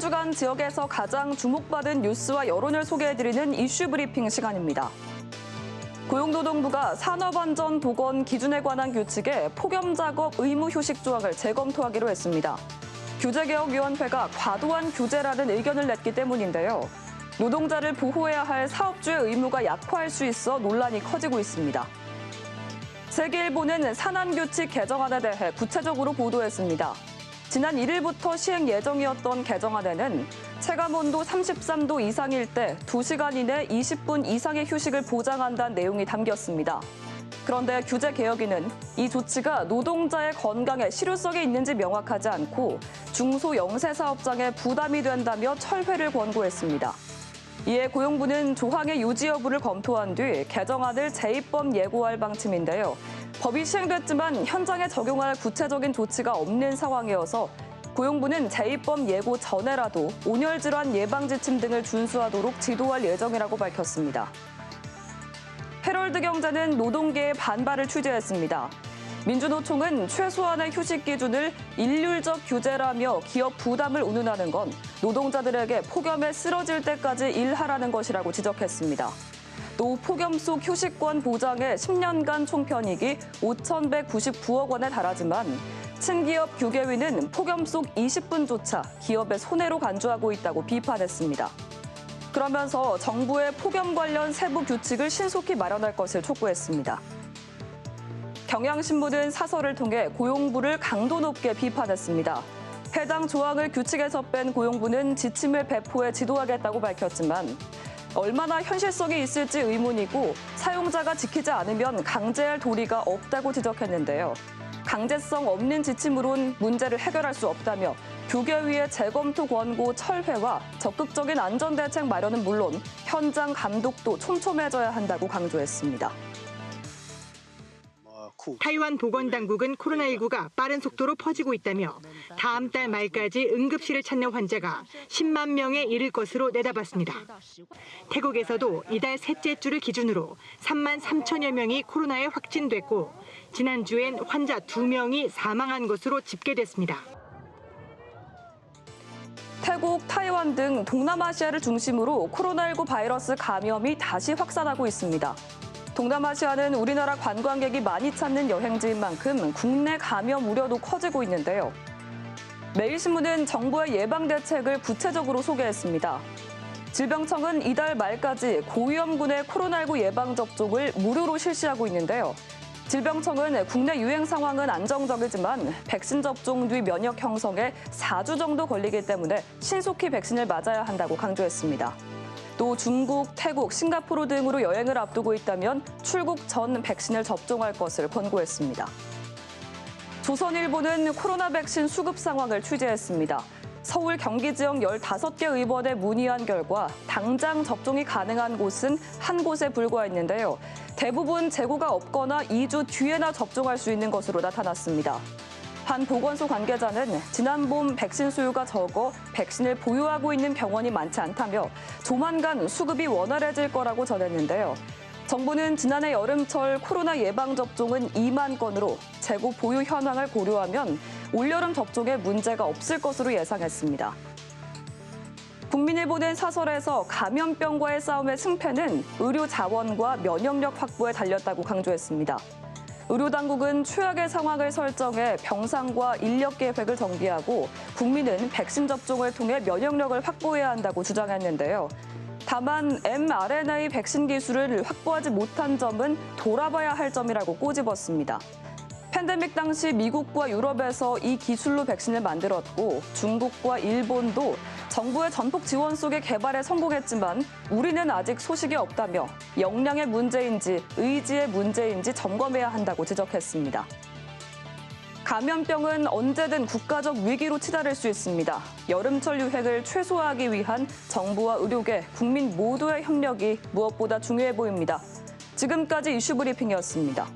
주간 지역에서 가장 주목받은 뉴스와 여론을 소개해드리는 이슈 브리핑 시간입니다. 고용노동부가 산업안전보건 기준에 관한 규칙에 폭염작업 의무 휴식 조항을 재검토하기로 했습니다. 규제개혁위원회가 과도한 규제라는 의견을 냈기 때문인데요. 노동자를 보호해야 할 사업주의 의무가 약화할 수 있어 논란이 커지고 있습니다. 세계일보는 산안규칙 개정안에 대해 구체적으로 보도했습니다. 지난 1일부터 시행 예정이었던 개정안에는 체감온도 33도 이상일 때 2시간 이내 20분 이상의 휴식을 보장한다는 내용이 담겼습니다. 그런데 규제개혁위는 이 조치가 노동자의 건강에 실효성이 있는지 명확하지 않고 중소 영세 사업장에 부담이 된다며 철회를 권고했습니다. 이에 고용부는 조항의 유지 여부를 검토한 뒤 개정안을 재입법 예고할 방침인데요. 법이 시행됐지만 현장에 적용할 구체적인 조치가 없는 상황이어서 고용부는 재입법 예고 전에라도 온열질환 예방 지침 등을 준수하도록 지도할 예정이라고 밝혔습니다. 헤럴드 경제는 노동계의 반발을 취재했습니다. 민주노총은 최소한의 휴식 기준을 일률적 규제라며 기업 부담을 운운하는 건 노동자들에게 폭염에 쓰러질 때까지 일하라는 것이라고 지적했습니다. 또 폭염 속 휴식권 보장에 10년간 총편익이 5,199억 원에 달하지만 친기업 규계위는 폭염 속 20분조차 기업의 손해로 간주하고 있다고 비판했습니다. 그러면서 정부의 폭염 관련 세부 규칙을 신속히 마련할 것을 촉구했습니다. 경향신문은 사설을 통해 고용부를 강도 높게 비판했습니다. 해당 조항을 규칙에서 뺀 고용부는 지침을 배포해 지도하겠다고 밝혔지만 얼마나 현실성이 있을지 의문이고 사용자가 지키지 않으면 강제할 도리가 없다고 지적했는데요. 강제성 없는 지침으론 문제를 해결할 수 없다며 규계위의 재검토 권고 철회와 적극적인 안전대책 마련은 물론 현장 감독도 촘촘해져야 한다고 강조했습니다. 타이완 보건당국은 코로나19가 빠른 속도로 퍼지고 있다며 다음 달 말까지 응급실을 찾는 환자가 10만 명에 이를 것으로 내다봤습니다. 태국에서도 이달 셋째 주를 기준으로 3만 3천여 명이 코로나에 확진됐고 지난주엔 환자 2명이 사망한 것으로 집계됐습니다. 태국, 타이완 등 동남아시아를 중심으로 코로나19 바이러스 감염이 다시 확산하고 있습니다. 동남아시아는 우리나라 관광객이 많이 찾는 여행지인 만큼 국내 감염 우려도 커지고 있는데요. 매일신문은 정부의 예방 대책을 구체적으로 소개했습니다. 질병청은 이달 말까지 고위험군의 코로나19 예방접종을 무료로 실시하고 있는데요. 질병청은 국내 유행 상황은 안정적이지만 백신 접종 뒤 면역 형성에 4주 정도 걸리기 때문에 신속히 백신을 맞아야 한다고 강조했습니다. 또 중국, 태국, 싱가포르 등으로 여행을 앞두고 있다면 출국 전 백신을 접종할 것을 권고했습니다. 조선일보는 코로나 백신 수급 상황을 취재했습니다. 서울, 경기 지역 15개 의원에 문의한 결과 당장 접종이 가능한 곳은 한 곳에 불과했는데요. 대부분 재고가 없거나 2주 뒤에나 접종할 수 있는 것으로 나타났습니다. 한 보건소 관계자는 지난 봄 백신 수요가 적어 백신을 보유하고 있는 병원이 많지 않다며 조만간 수급이 원활해질 거라고 전했는데요. 정부는 지난해 여름철 코로나 예방접종은 2만 건으로 재고 보유 현황을 고려하면 올여름 접종에 문제가 없을 것으로 예상했습니다. 국민일보는 사설에서 감염병과의 싸움의 승패는 의료 자원과 면역력 확보에 달렸다고 강조했습니다. 의료당국은 최악의 상황을 설정해 병상과 인력 계획을 정비하고 국민은 백신 접종을 통해 면역력을 확보해야 한다고 주장했는데요. 다만 mRNA 백신 기술을 확보하지 못한 점은 돌아봐야 할 점이라고 꼬집었습니다. 팬데믹 당시 미국과 유럽에서 이 기술로 백신을 만들었고 중국과 일본도 정부의 전폭 지원 속에 개발에 성공했지만 우리는 아직 소식이 없다며 역량의 문제인지 의지의 문제인지 점검해야 한다고 지적했습니다. 감염병은 언제든 국가적 위기로 치달을 수 있습니다. 여름철 유행을 최소화하기 위한 정부와 의료계, 국민 모두의 협력이 무엇보다 중요해 보입니다. 지금까지 이슈 브리핑이었습니다.